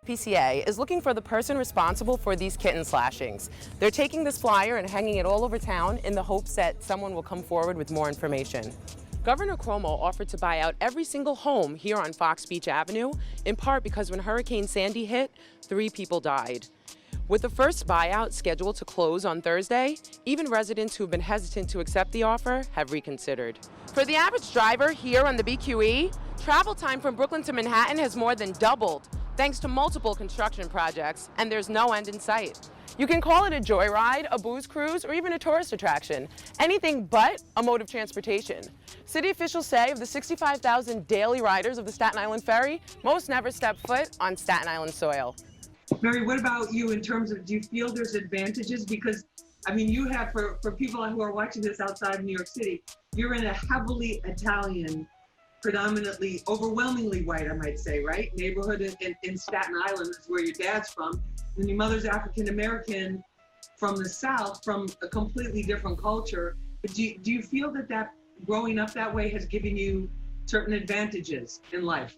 SPCA is looking for the person responsible for these kitten slashings. They're taking this flyer and hanging it all over town in the hopes that someone will come forward with more information. Governor Cuomo offered to buy out every single home here on Fox Beach Avenue, in part because when Hurricane Sandy hit, 3 people died. With the first buyout scheduled to close on Thursday, even residents who've been hesitant to accept the offer have reconsidered. For the average driver here on the BQE, travel time from Brooklyn to Manhattan has more than doubled, thanks to multiple construction projects, and there's no end in sight. You can call it a joyride, a booze cruise, or even a tourist attraction. Anything but a mode of transportation. City officials say of the 65,000 daily riders of the Staten Island Ferry, most never step foot on Staten Island soil. Mary, what about you in terms of, do you feel there's advantages? Because, I mean, you have, for people who are watching this outside of New York City, you're in a heavily Italian, predominantly, overwhelmingly white, I might say, right? Neighborhood in Staten Island is where your dad's from. And your mother's African-American from the South, from a completely different culture. But do you feel that growing up that way has given you certain advantages in life?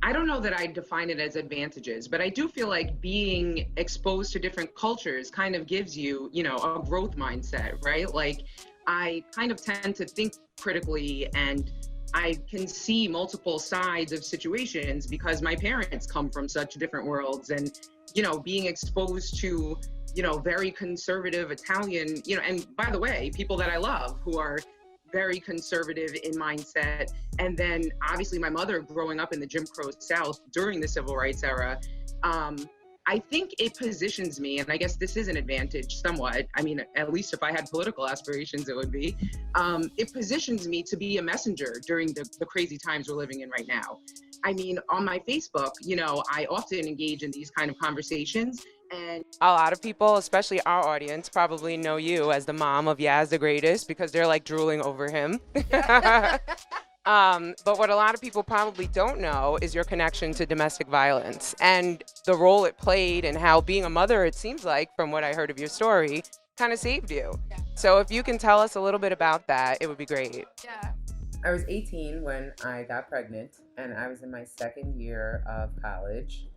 I don't know that I define it as advantages, but I do feel like being exposed to different cultures kind of gives you, a growth mindset, right? Like I kind of tend to think critically, and I can see multiple sides of situations because my parents come from such different worlds, and, being exposed to, very conservative Italian, and by the way, people that I love who are very conservative in mindset. And then obviously my mother growing up in the Jim Crow South during the Civil Rights era, I think it positions me, and I guess this is an advantage somewhat. I mean, at least if I had political aspirations, it would be. It positions me to be a messenger during the crazy times we're living in right now. I mean, on my Facebook, I often engage in these kind of conversations. And a lot of people, especially our audience, probably know you as the mom of Yaz the Greatest because they're like drooling over him. But what a lot of people probably don't know is your connection to domestic violence and the role it played and how being a mother, it seems like, from what I heard of your story, kind of saved you. Yeah. So if you can tell us a little bit about that, it would be great. Yeah. I was 18 when I got pregnant, and I was in my second year of college.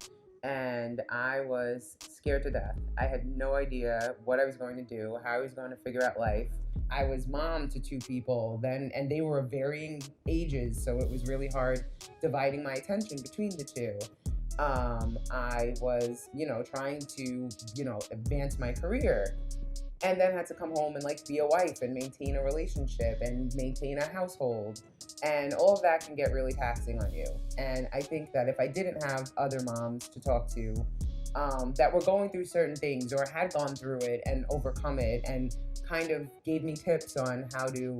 And I was scared to death. I had no idea what I was going to do, how I was going to figure out life. I was mom to 2 people then, and they were of varying ages, so it was really hard dividing my attention between the 2. I was, trying to, advance my career, and then had to come home and be a wife and maintain a relationship and maintain a household. And all of that can get really taxing on you. And I think that if I didn't have other moms to talk to that were going through certain things or had gone through it and overcome it and kind of gave me tips on how to,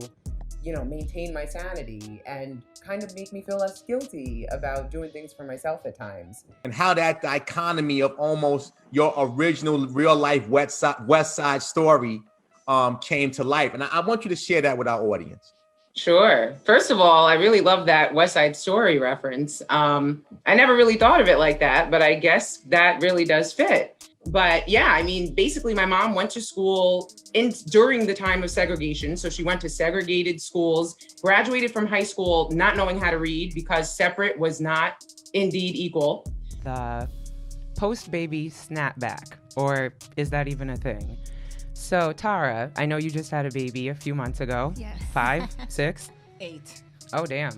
maintain my sanity and kind of make me feel less guilty about doing things for myself at times. And how that dichotomy of almost your original real life West Side Story came to life. And I want you to share that with our audience. Sure. First of all, I really love that West Side Story reference. I never really thought of it like that, but I guess that really does fit. But yeah, I mean, basically my mom went to school during the time of segregation. So she went to segregated schools, graduated from high school not knowing how to read because separate was not indeed equal. The post-baby snapback, or is that even a thing? So Tara, I know you just had a baby a few months ago. Yes. 5, 6? 8. Oh, damn.